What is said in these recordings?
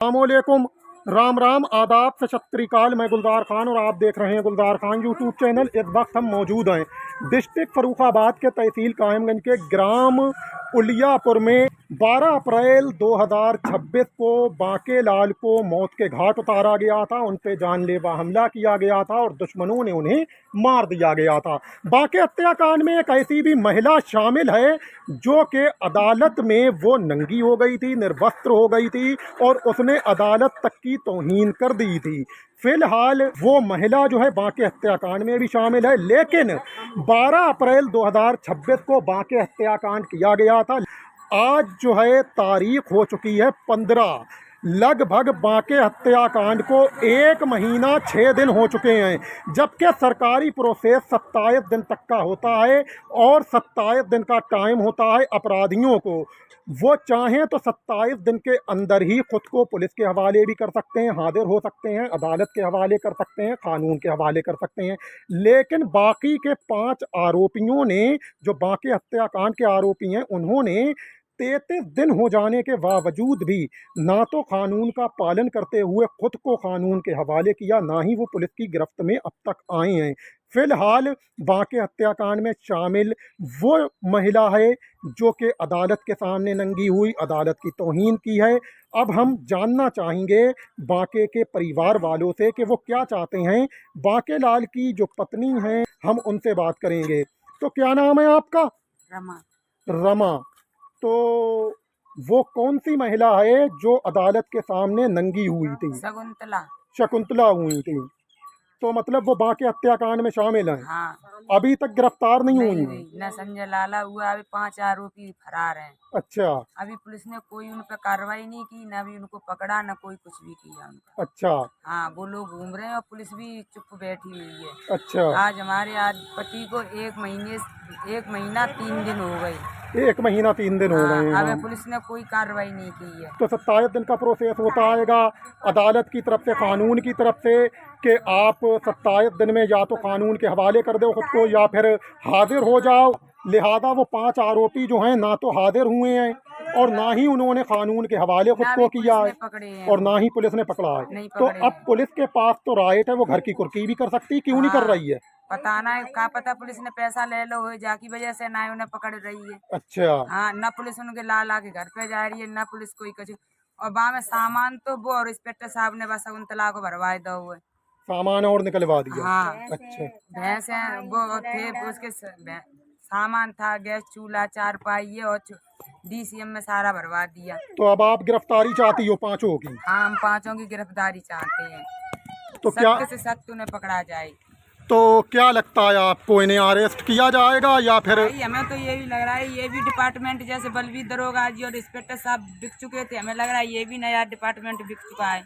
अस्सलामुअलैकुम, राम राम, आदाब, सत श्री अकाल। मैं गुलजार खान और आप देख रहे हैं गुलजार खान यूट्यूब चैनल। इस वक्त हम मौजूद हैं डिस्ट्रिक्ट फर्रुखाबाद के तहसील कायमगंज के ग्राम उलियापुर में। 12 अप्रैल 2026 को बांके लाल को मौत के घाट उतारा गया था, उन पे जानलेवा हमला किया गया था और दुश्मनों ने उन्हें मार दिया गया था। बांके हत्याकांड में एक ऐसी भी महिला शामिल है जो कि अदालत में वो नंगी हो गई थी, निर्वस्त्र हो गई थी और उसने अदालत तक की तौहीन कर दी थी। फिलहाल वो महिला जो है बांके हत्याकांड में भी शामिल है, लेकिन 12 अप्रैल 2026 को बांके हत्याकांड किया गया था। आज जो है तारीख हो चुकी है 15। लगभग बांके हत्याकांड को 1 महीना 6 दिन हो चुके हैं, जबकि सरकारी प्रोसेस 27 दिन तक का होता है और 27 दिन का टाइम होता है अपराधियों को। वो चाहें तो 27 दिन के अंदर ही खुद को पुलिस के हवाले भी कर सकते हैं, हाजिर हो सकते हैं, अदालत के हवाले कर सकते हैं, कानून के हवाले कर सकते हैं। लेकिन बाकी के 5 आरोपियों ने, जो बांके हत्याकांड के आरोपी हैं, उन्होंने 33 दिन हो जाने के बावजूद भी ना तो कानून का पालन करते हुए खुद को कानून के हवाले किया, ना ही वो पुलिस की गिरफ्त में अब तक आए हैं। फिलहाल बांके हत्याकांड में शामिल वो महिला है जो कि अदालत के सामने नंगी हुई, अदालत की तौहीन की है। अब हम जानना चाहेंगे बांके के परिवार वालों से कि वो क्या चाहते हैं। बांके लाल की जो पत्नी हैं, हम उनसे बात करेंगे। तो क्या नाम है आपका? रमा। रमा। तो वो कौन सी महिला है जो अदालत के सामने नंगी हुई थी? शकुंतला। शकुंतला हुई थी। तो मतलब वो बांके हत्याकांड में शामिल हैं। हाँ। अभी तक गिरफ्तार नहीं नहीं हुई? हुई न संजय लाला हुआ, अभी 5 आरोपी फरार हैं। अच्छा अभी पुलिस ने कोई उन पर कार्रवाई नहीं की, न भी उनको पकड़ा, न कोई कुछ भी किया उनका। अच्छा हाँ, वो लोग घूम रहे हैं और पुलिस भी चुप बैठी हुई है। अच्छा। आज पति को 1 महीना 3 दिन हो गए। 1 महीना 3 दिन हो गए हैं। अभी हाँ। पुलिस ने कोई कार्रवाई नहीं की है। तो 27 दिन का प्रोसेस होता आएगा अदालत की तरफ से, कानून की तरफ से, कि आप 27 दिन में या तो कानून के हवाले कर दो खुद को या फिर हाजिर हो जाओ। लिहाजा वो 5 आरोपी जो हैं ना तो हाजिर हुए हैं और ना ही उन्होंने कानून के हवाले खुद को किया है और ना ही पुलिस ने पकड़ा है। तो अब पुलिस के पास तो राइट है, वो घर की कुर्की भी कर सकती है, क्यों नहीं कर रही है? पता ना, क्या पता पुलिस ने पैसा ले लो हो जाकी वजह से ना उन्हें पकड़ रही है। अच्छा। हाँ, न पुलिस उनके लाला के घर पे जा रही है, न पुलिस कोई कुछ। और वहाँ में सामान तो वो और इंस्पेक्टर साहब ने बस शकुंतला को भरवा दो हुए सामान और निकलवा दिया? हाँ। अच्छा। भैंस वो थे, उसके सामान था, गैस चूल्हा, 4 पहिए और DCM में सारा भरवा दिया। तो अब आप गिरफ्तारी चाहती हो 5 की? हाँ, हम 5 की गिरफ्तारी चाहते हैं। तो क्या सख्त से सख्त उन्हें पकड़ा जाए। तो क्या लगता है आपको, इन्हें अरेस्ट किया जाएगा या फिर? भाई, हमें तो ये भी लग रहा है, ये भी डिपार्टमेंट जैसे बलवीर दरोगा जी और इंस्पेक्टर साहब बिक चुके थे, हमें लग रहा है ये भी नया डिपार्टमेंट बिक चुका है।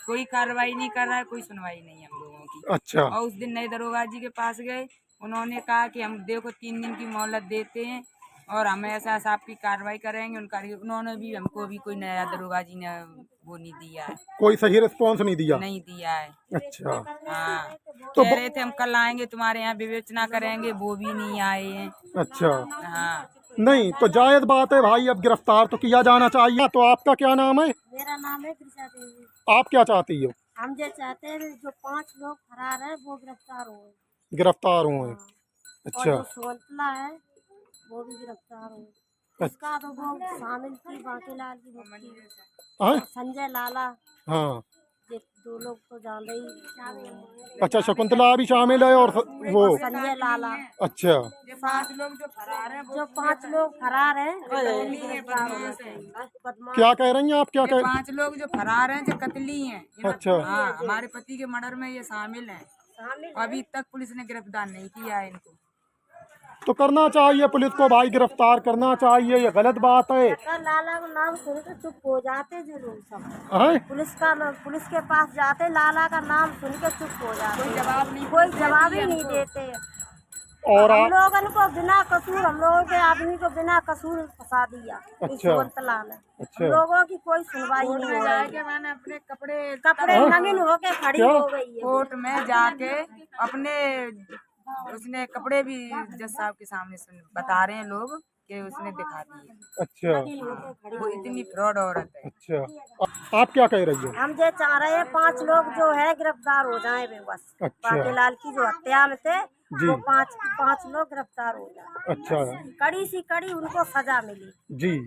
कोई कार्रवाई नहीं कर रहा है, कोई सुनवाई नहीं है हम लोगों की। अच्छा। और उस दिन नए दरोगा जी के पास गए, उन्होंने कहा कि हम देखो 3 दिन की मोहलत देते हैं और हमें ऐसा आपकी कार्रवाई करेंगे। उन्होंने भी हमको भी कोई नया दरोगा जी ने वो नहीं दिया है, कोई सही रिस्पॉन्स नहीं दिया? नहीं दिया है। अच्छा। हाँ, तो कह रहे थे हम कल आएंगे तुम्हारे यहाँ विवेचना करेंगे, वो भी नहीं आए हैं। अच्छा। हाँ। नहीं तो जायज बात है भाई, अब गिरफ्तार तो किया जाना चाहिए। तो आपका क्या नाम है? मेरा नाम है कृषा देवी। आप क्या चाहती हो? हम जो चाहते हैं जो 5 लोग फरार है वो गिरफ्तार हुए। गिरफ्तार हुए? हाँ। और अच्छा। जो सुगंतला है वो भी गिरफ्तार हुए। इसका तो वो शामिल थी बांके लाल की बच्ची हाँ? संजय लाला। हाँ। ये 2 लोग तो जान ही। अच्छा, शकुंतला भी शामिल है और वो संजय लाला। अच्छा। जो 5 लोग जो फरार हैं, जो 5 लोग फरार हैं गिरफ्तार होना चाहिए। बदमाश। क्या कह रही हैं आप? क्या कह? 5 लोग जो फरार हैं, जो कतली हैं। अच्छा। हाँ, हमारे पति के मर्डर में ये शामिल हैं। अभी तक पुलिस ने गिरफ्तार नहीं किया है इनको। तो करना चाहिए पुलिस को भाई, गिरफ्तार करना चाहिए, ये गलत बात है। लाला का नाम सुन के चुप हो जाते जरूर सब। हैं? पुलिस के पास जाते, लाला का नाम सुन के चुप हो जाते, कोई जवाब ही नहीं देते। और हम लोगों को बिना कसूर, हम लोगों के आदमी को बिना कसूर फंसा दिया इस सुगंतला ने। अच्छा। हम लोगों की कोई सुनवाई नहीं हो रही है। मैंने अपने कपड़े नंगिन होके खड़ी हो गई है। कोर्ट में जाके अपने उसने कपड़े भी जज साहब के सामने बता रहे हैं लोग के उसने दिखा दिए। अच्छा वो इतनी फ्रॉड औरत है। अच्छा, आप क्या कह रही हो? हम ये चाह रहे हैं 5 लोग जो है गिरफ्तार हो जाएं वे बस। अच्छा। बाकेलाल की जो हत्या में थे जी। वो पाँच लोग गिरफ्तार हो जाए। अच्छा कड़ी सी कड़ी उनको सजा मिली। जी,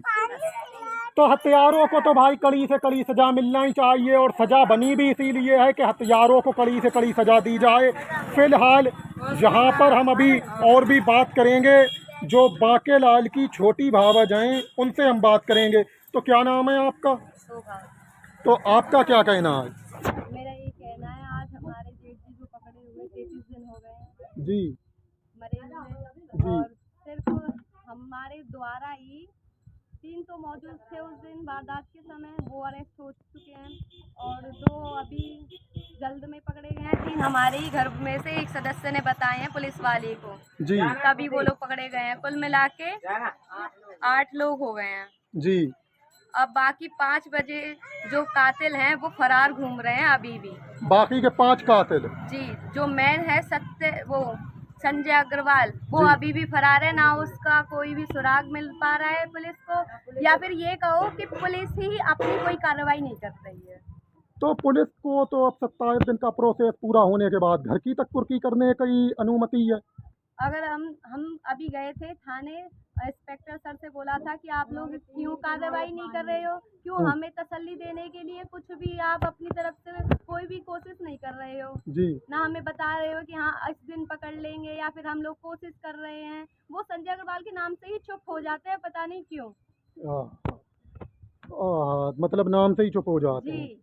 तो हत्यारों को तो भाई कड़ी से कड़ी सजा मिलना ही चाहिए, और सजा बनी भी इसीलिए है कि हत्यारों को कड़ी से कड़ी सजा दी जाए। फिलहाल यहाँ पर हम अभी और भी बात करेंगे, जो बाकेलाल की छोटी भावज हैं उनसे हम बात करेंगे। तो क्या नाम है आपका? तो आपका क्या कहना है? मेरा ये कहना है, आज हमारे जेठ जी जो पकड़े हुए 33 दिन हो गए हैं जी मरे हुए, जी। और सिर्फ हमारे द्वारा ही 3 तो मौजूद थे उस दिन वारदात के समय, वो अरेस्ट हो चुके हैं, और 2 अभी जल्द में पकड़े गए हैं। 3 हमारे ही घर में से एक सदस्य ने बताए हैं पुलिस वाले को, जी तभी वो लोग पकड़े गए हैं। कुल मिला के 8 लोग हो गए हैं। जी। अब बाकी 5 बजे जो कातिल हैं वो फरार घूम रहे हैं अभी भी। बाकी के 5 कातिल? जी, जो मेन है संजय अग्रवाल, वो जी। अभी भी फरार है। ना उसका कोई भी सुराग मिल पा रहा है पुलिस को, या फिर ये कहो कि पुलिस ही अपनी कोई कार्रवाई नहीं कर रही है। तो पुलिस को तो अब 27 दिन का प्रोसेस पूरा होने के बाद घर की तक कुर्की करने की अनुमति है। अगर हम अभी गए थे थाने, इंस्पेक्टर सर से बोला था कि आप लोग क्यों कार्रवाई नहीं कर रहे हो, क्यों हमें तसल्ली देने के लिए कुछ भी आप अपनी तरफ से कोई भी कोशिश नहीं कर रहे हो, जी ना हमें बता रहे हो कि हाँ इस दिन पकड़ लेंगे या फिर हम लोग कोशिश कर रहे हैं। वो संजय अग्रवाल के नाम से ही चुप हो जाते हैं, पता नहीं क्यों। मतलब नाम से ही चुप हो जाते हैं। जी,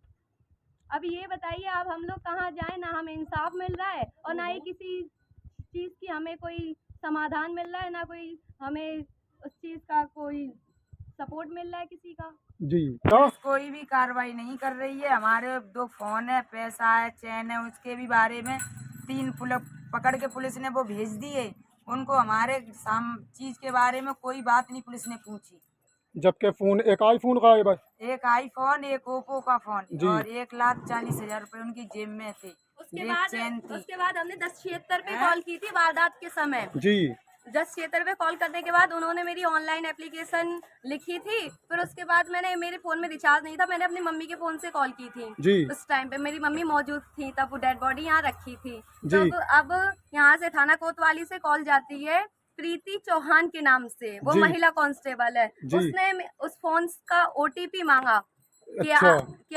अब ये बताइए, अब हम लोग कहाँ जाएं? ना हमें इंसाफ मिल रहा है और ना ही किसी चीज़ की हमें कोई समाधान मिल रहा है, ना कोई हमें उस चीज़ का कोई सपोर्ट मिल रहा है किसी का। जी पुलिस कोई भी कार्रवाई नहीं कर रही है। हमारे 2 फोन है, पैसा है, चैन है, उसके भी बारे में 3 पकड़ के पुलिस ने वो भेज दिए। उनको हमारे चीज के बारे में कोई बात नहीं पुलिस ने पूछी। जबकि फोन, एक आईफोन गायब है। एक आईफोन, एक ओप्पो का फोन, जी। और 1,40,000 रुपए उनकी जेब में थे। एक चैन थी। उसके बाद हमने 1076 पे कॉल की थी वारदात के समय। जी 1076 पे कॉल करने के बाद उन्होंने मेरी ऑनलाइन एप्लीकेशन लिखी थी। फिर उसके बाद मेरे फ़ोन में रिचार्ज नहीं था, मैंने अपनी मम्मी के फ़ोन से कॉल की थी। जी। उस टाइम पे मेरी मम्मी मौजूद थी, तब वो डेड बॉडी यहाँ रखी थी। जी। तब अब यहाँ से थाना कोतवाली से कॉल जाती है प्रीति चौहान के नाम से, वो जी। महिला कांस्टेबल है। जी। उसने उस फोन का OTP मांगा कि अच्छा।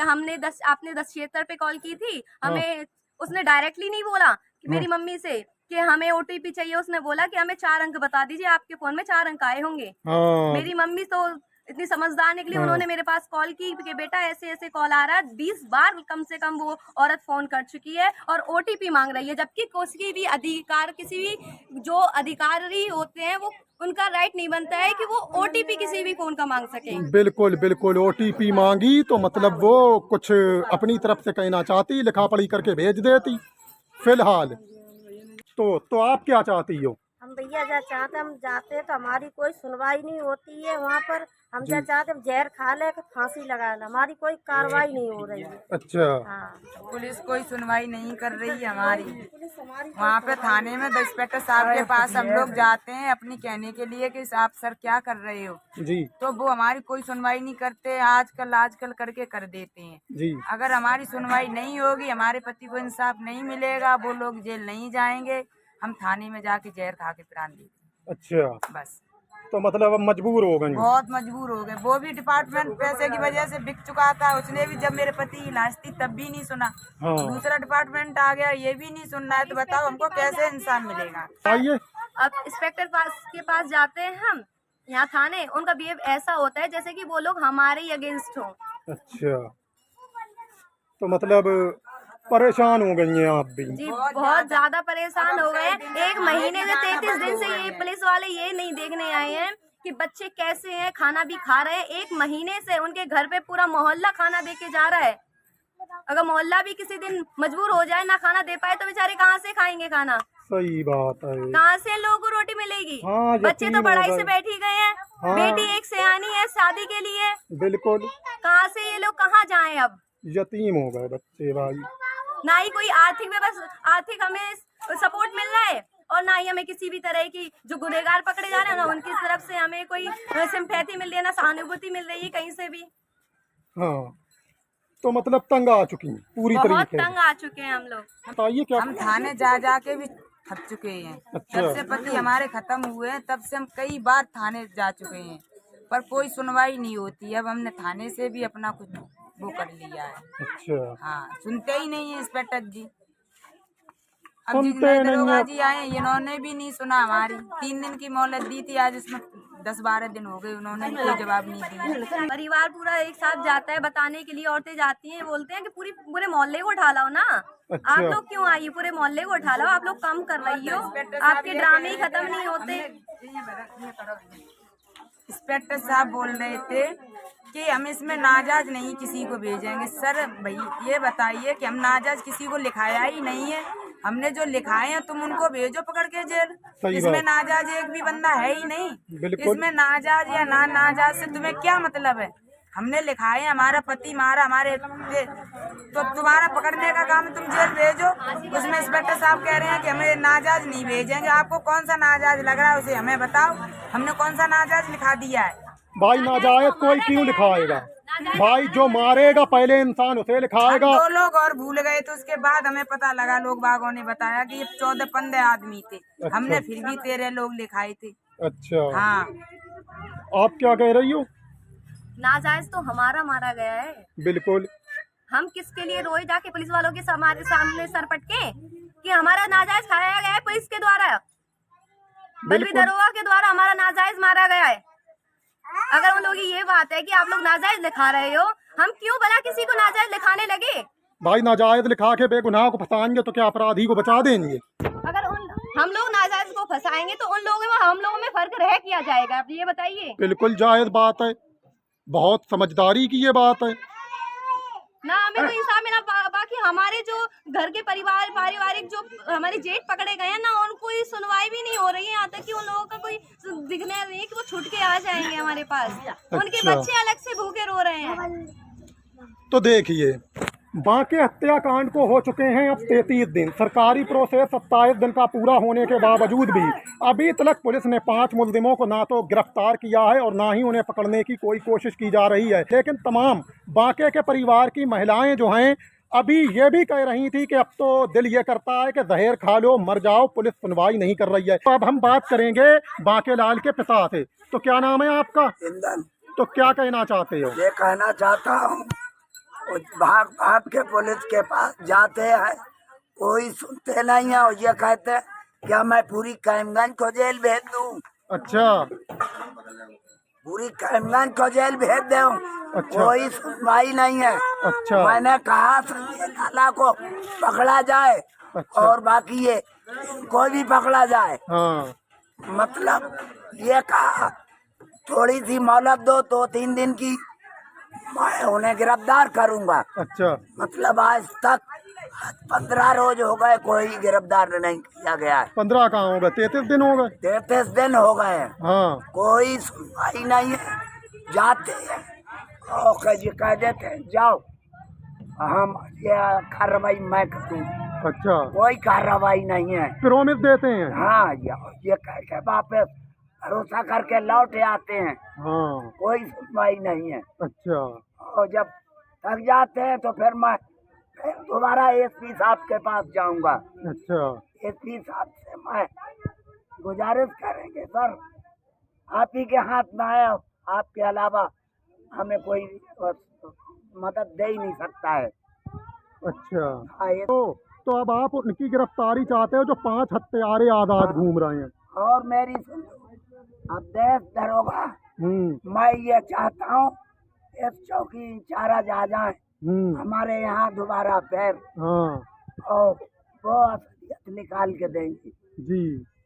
आपने 1076 पे कॉल की थी, हमें उसने डायरेक्टली नहीं बोला कि मेरी मम्मी से कि हमें OTP चाहिए। उसने बोला कि हमें 4 अंक बता दीजिए, आपके फोन में 4 अंक आए होंगे। हाँ मेरी मम्मी तो इतनी समझदार निकली, हाँ। उन्होंने मेरे पास कॉल की कि बेटा ऐसे ऐसे कॉल आ रहा है। 20 बार कम से कम वो औरत फोन कर चुकी है और OTP मांग रही है, जबकि किसी भी अधिकार, किसी भी जो अधिकारी होते हैं वो उनका राइट नहीं बनता है कि वो OTP किसी भी फोन का मांग सके। बिल्कुल बिल्कुल, OTP मांगी तो मतलब वो कुछ अपनी तरफ से कहना चाहती, लिखा पढ़ी करके भेज देती। फिलहाल तो आप क्या चाहती हो? हम भैया जा चाहते, हम जाते हैं तो हमारी कोई सुनवाई नहीं होती है वहाँ पर। हम जा चाहते हम जहर खा ले के फांसी लगा ले, हमारी कोई कार्रवाई नहीं हो रही है। अच्छा। हाँ, पुलिस कोई सुनवाई नहीं कर रही है हमारी। वहाँ पे थाने में इंस्पेक्टर साहब के पास हम लोग जाते हैं अपनी कहने के लिए कि आप सर क्या कर रहे हो, जी तो वो हमारी कोई सुनवाई नहीं करते। आजकल करके कर देते हैं। जी। अगर हमारी सुनवाई नहीं होगी, हमारे पति को इंसाफ नहीं मिलेगा, वो लोग जेल नहीं जाएंगे, हम थाने में जाके जहर खा के प्राण देंगे। अच्छा, बस। तो मतलब अब मजबूर हो गई? बहुत मजबूर हो गए। वो भी डिपार्टमेंट पैसे की वजह से बिक चुका था, उसने भी जब मेरे पति की लाश थी तब भी नहीं सुना। हाँ। दूसरा डिपार्टमेंट आ गया, ये भी नहीं सुनना है, तो बताओ हमको कैसे इंसान मिलेगा? आइए। अब इंस्पेक्टर के पास जाते हैं हम यहाँ थाने, उनका बिहेव ऐसा होता है जैसे कि वो लोग हमारे ही अगेंस्ट हो। अच्छा, तो मतलब परेशान हो गई हैं आप भी? जी, बहुत ज्यादा परेशान हो गए। 1 महीने से 33 दिन से ये पुलिस वाले ये नहीं देखने आए हैं कि बच्चे कैसे हैं, खाना भी खा रहे हैं। 1 महीने से उनके घर पे पूरा मोहल्ला खाना दे के जा रहा है। अगर मोहल्ला भी किसी दिन मजबूर हो जाए, ना खाना दे पाए, तो बेचारे कहाँ से खाएंगे खाना? सही बात है। कहाँ से लोगों को रोटी मिलेगी? हाँ, बच्चे तो पढ़ाई से बैठ ही गए हैं। हाँ। बेटी एक सयानी है शादी के लिए, बिल्कुल। कहाँ से ये लोग कहाँ जाएं अब? यतीम हो गए बच्चे भाई। ना ही कोई आर्थिक हमें सपोर्ट मिल रहा है, और ना ही हमें किसी भी तरह की जो गुनहगार पकड़े जा रहे हैं ना उनकी तरफ से हमें कोई सिंपैथी मिल रही है, ना सहानुभूति मिल रही है कहीं से भी। हाँ, तो मतलब तंग आ चुकी हैं पूरी बहुत तरीके से। तंग आ चुके हैं हम लोग। बताइए क्या। हम थाने जा जा के भी थक चुके हैं। अच्छा। जब से पति हमारे खत्म हुए हैं तब से हम कई बार थाने जा चुके हैं, पर कोई सुनवाई नहीं होती। अब हमने थाने से भी अपना कुछ वो कर लिया है। अच्छा, हाँ, सुनते ही नहीं है इंस्पेक्टर जी। अब सुनते जितने नहीं दरोगा है। जी आए इन्होंने भी नहीं सुना हमारी। 3 दिन की मोहलत दी थी, आज इसमें 10-12 दिन हो गए, उन्होंने भी कोई जवाब नहीं दिया। परिवार पूरा एक साथ जाता है बताने के लिए, औरतें जाती हैं, बोलते हैं कि पूरे मोहल्ले को उठा लाओ ना। अच्छा। आप लोग क्यों आई, पूरे मोहल्ले को उठा लाओ, आप लोग कम कर रही हो, आपके ड्रामे ही खत्म नहीं होते। इंस्पेक्टर साहब बोल रहे थे कि हम इसमें नाजायज नहीं किसी को भेजेंगे। सर भाई ये बताइए कि हम नाजायज किसी को लिखाया ही नहीं है। हमने जो लिखाए हैं तुम उनको भेजो पकड़ के जेल। सही इसमें बात। नाजायज एक भी बंदा है ही नहीं। बिल्कुल। इसमें नाजायज या ना नाजायज से तुम्हें क्या मतलब है? हमने लिखाए हमारा पति मारा हमारे तो तुम्हारा पकड़ने का काम तुम जेल भेजो। उसमें इंस्पेक्टर साहब कह रहे हैं कि हमें नाजायज नहीं भेजेंगे। आपको कौन सा नाजायज लग रहा है उसे हमें बताओ। हमने कौन सा नाजायज लिखा दिया है? भाई नाजायज कोई क्यों लिखाएगा भाई, जो मारेगा पहले इंसान उसे लिखाएगा। 2 लोग और भूल गए तो उसके बाद हमें पता लगा, लोग बागों ने बताया कि ये 14-15 आदमी थे। अच्छा। हमने फिर भी 13 लोग लिखाए थे। अच्छा, हाँ, आप क्या कह रही हो? नाजायज तो हमारा मारा गया है। बिल्कुल। हम किसके लिए रोए जाके पुलिस वालों के हमारे सामने सर पटके कि हमारा नाजायज खाया गया है पुलिस के द्वारा, बल्कि बिल्कुल। दरोगा के द्वारा हमारा नाजायज मारा गया है। अगर उन लोगों की ये बात है कि आप लोग नाजायज लिखा रहे हो, हम क्यों भला किसी को नाजायज लिखाने लगे? भाई नाजायज लिखा के बेगुनाह को फंसाएंगे तो क्या अपराधी को बचा देंगे? अगर हम लोग नाजायज को फंसाएंगे तो उन लोगों में हम लोगों में फर्क रह किया जाएगा, आप ये बताइए। बिल्कुल जायज बात है, बहुत समझदारी की ये बात है ना हमें तो इंसाफ मिला, बाकी हमारे जो घर के पारिवारिक जो हमारे जेठ पकड़े गए हैं ना, उनको ही सुनवाई भी नहीं हो रही है। यहाँ तक कि उन लोगों का कोई दिखने नहीं कि वो छूट के आ जाएंगे हमारे पास। उनके अच्छा। बच्चे अलग से भूखे रो रहे हैं। तो देखिए, बांके हत्याकांड को हो चुके हैं अब 33 दिन। सरकारी प्रोसेस 27 दिन का पूरा होने के बावजूद भी अभी तक पुलिस ने 5 मुलजिमों को ना तो गिरफ्तार किया है और ना ही उन्हें पकड़ने की कोई कोशिश की जा रही है। लेकिन तमाम बांके के परिवार की महिलाएं जो हैं अभी ये भी कह रही थी कि अब तो दिल ये करता है कि जहर खा लो मर जाओ, पुलिस सुनवाई नहीं कर रही है। तो अब हम बात करेंगे बांके लाल के पिता से। तो क्या नाम है आपका? इंदन। तो क्या कहना चाहते हो? ये कहना चाहता हूँ, भाग भाग के पुलिस के पास जाते हैं, कोई सुनते नहीं है और ये कहते हैं क्या मैं पूरी करीमगंज को जेल भेज दूँ? अच्छा। पूरी करीमगंज को जेल भेज दूँ? अच्छा। कोई सुनवाई नहीं है। अच्छा। मैंने कहा संजय लाला को पकड़ा जाए। अच्छा। और बाकी ये कोई भी पकड़ा जाए। हाँ। मतलब ये कहा थोड़ी सी मोहलत दो, 2-3 दिन की, मैं उन्हें गिरफ्तार करूंगा। अच्छा। मतलब आज तक 15 रोज हो गए, कोई गिरफ्तार नहीं किया गया है। 15 कहाँ हो गए? 33 दिन हो गए। 33 दिन हो गए हैं, हाँ। कोई सुनवाई नहीं है। जाते हैं और कह देते हैं जाओ, हम ये कार्रवाई मैं करूँ। अच्छा। कोई कार्रवाई नहीं है। प्रॉमिस देते हैं। हाँ, ये कह के वापस भरोसा करके लौट आते हैं। हाँ। कोई सुनवाई नहीं है। अच्छा। और जब थक जाते हैं तो फिर मैं दोबारा एसपी साहब के पास जाऊंगा। अच्छा। एसपी साहब से मैं गुजारिश करेंगे, सर आप ही के हाथ में है, आपके अलावा हमें कोई मदद दे ही नहीं सकता है। अच्छा। हाँ, तो अब आप उनकी गिरफ्तारी चाहते हो जो 5 हत्यारे आजाद घूम रहे हैं? और मेरी सुन, अब देश दरोगा, मैं ये चाहता हूँ इस चौकी इंचार्ज आ जाए हमारे यहाँ दोबारा फिर। हाँ। और वो असलियत निकाल के देंगे जी।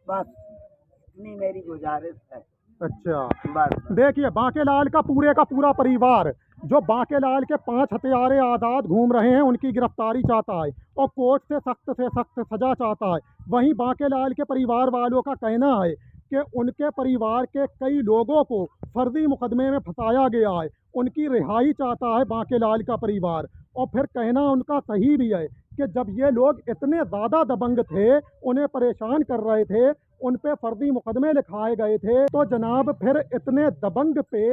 बस इतनी मेरी गुजारिश है। अच्छा। बस देखिए, बांके लाल का पूरा परिवार जो बांके लाल के 5 हत्यारे आजाद घूम रहे हैं उनकी गिरफ्तारी चाहता है और कोर्ट से सख्त सजा चाहता है। वहीं बांके लाल के परिवार वालों का कहना है कि उनके परिवार के कई लोगों को फर्जी मुकदमे में फंसाया गया है। उनकी रिहाई चाहता है बांके लाल का परिवार। और फिर कहना उनका सही भी है कि जब ये लोग इतने ज़्यादा दबंग थे, उन्हें परेशान कर रहे थे, उन पे फर्जी मुकदमे लिखाए गए थे, तो जनाब फिर इतने दबंग पे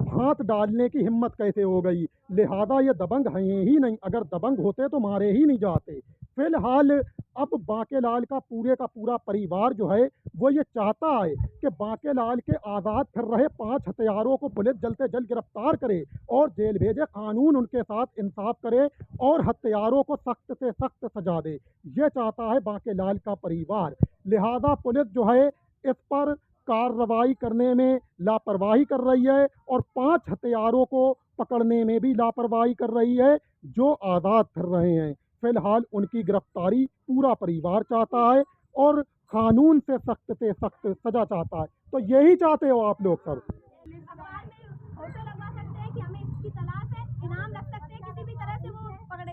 हाथ डालने की हिम्मत कैसे हो गई? लिहाजा ये दबंग हैं ही नहीं, अगर दबंग होते तो मारे ही नहीं जाते। फिलहाल अब बांकेलाल का पूरा परिवार जो है वो ये चाहता है कि बांकेलाल के आज़ाद फिर रहे 5 हत्यारों को पुलिस जल्द से जल्द गिरफ्तार करे और जेल भेजे, कानून उनके साथ इंसाफ करे और हत्यारों को सख्त से सख्त सजा दे। ये चाहता है बांकेलाल का परिवार। लिहाजा पुलिस जो है इस पर कार्रवाई करने में लापरवाही कर रही है और 5 हत्यारों को पकड़ने में भी लापरवाही कर रही है जो आज़ाद फिर रहे हैं। फिलहाल उनकी गिरफ्तारी पूरा परिवार चाहता है और कानून से सख्त सजा चाहता है। तो यही चाहते हो आप लोग सर? अखबार में फोटो लगवा सकते हैं कि हमें इसकी तलाश है, इनाम रख सकते हैं, किसी भी तरह से वो पकड़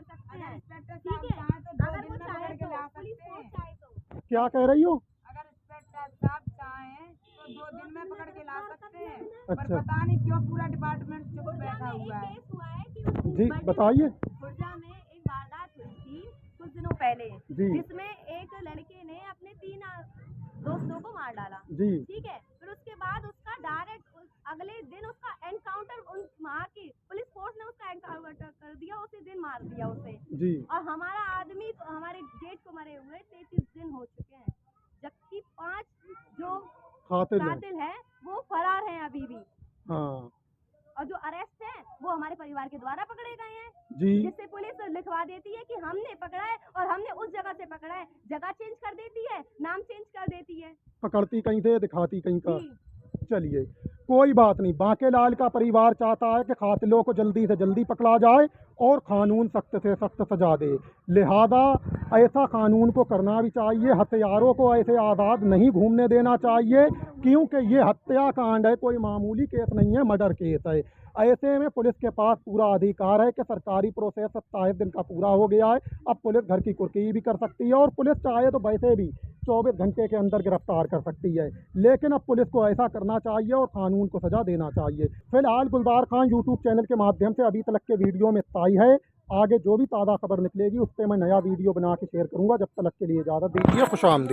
सकते हैं, ठीक है। अगर वो चाहे तो पुलिस फोर्स चाहे तो। क्या कह रही हो? अगर इंस्पेक्टर साहब चाहें तो 2 दिन में पकड़ के ला सकते हैं। पर अच्छा। पता नहीं क्यों पूरा डिपार्टमेंट चुप बैठा एक हुआ है। केस हुआ है कि उस जी बर्थडे बताइए। खुर्जा में एक वारदात हुई थी कुछ दिनों पहले, जी। जिसमें एक लड़के ने अपने 3 दोस्तों को मार डाला, जी ठीक है। फिर उसके बाद उसका डायरेक्ट अगले दिन उसका एनकाउंटर वहाँ की पुलिस फोर्स ने उसका एनकाउंटर कर दिया, उसी दिन मार दिया उसे। जी। और हमारा आदमी हमारे जेठ को मरे हुए 33 दिन हो चुके हैं, जबकि 5 जो कातिल है वो फरार हैं अभी भी। हाँ और जो अरेस्ट हैं वो हमारे परिवार के द्वारा पकड़े गए हैं, जी। जिससे पुलिस लिखवा देती है कि हमने पकड़ा है और हमने उस जगह से पकड़ा है, जगह चेंज कर देती है, नाम चेंज कर देती है, पकड़ती कहीं से दिखाती कहीं का। जी। चलिए कोई बात नहीं, बांकेलाल का परिवार चाहता है कि कातिलों को जल्दी से जल्दी पकड़ा जाए और कानून सख्त से सख्त सजा दे। लिहाजा ऐसा कानून को करना भी चाहिए, हत्यारों को ऐसे आज़ाद नहीं घूमने देना चाहिए, क्योंकि ये हत्याकांड है, कोई मामूली केस नहीं है, मर्डर केस है। ऐसे में पुलिस के पास पूरा अधिकार है कि सरकारी प्रोसेस 27 दिन का पूरा हो गया है, अब पुलिस घर की कुर्की भी कर सकती है और पुलिस चाहे तो वैसे भी 24 घंटे के अंदर गिरफ्तार कर सकती है। लेकिन अब पुलिस को ऐसा करना चाहिए और कानून को सजा देना चाहिए। फिलहाल गुलजार खान यूट्यूब चैनल के माध्यम से अभी तक के वीडियो में इतना ही है। आगे जो भी ताज़ा खबर निकलेगी उस पर मैं नया वीडियो बना के शेयर करूँगा। जब तक के लिए इजाज़त दीजिए, खुशामदीद।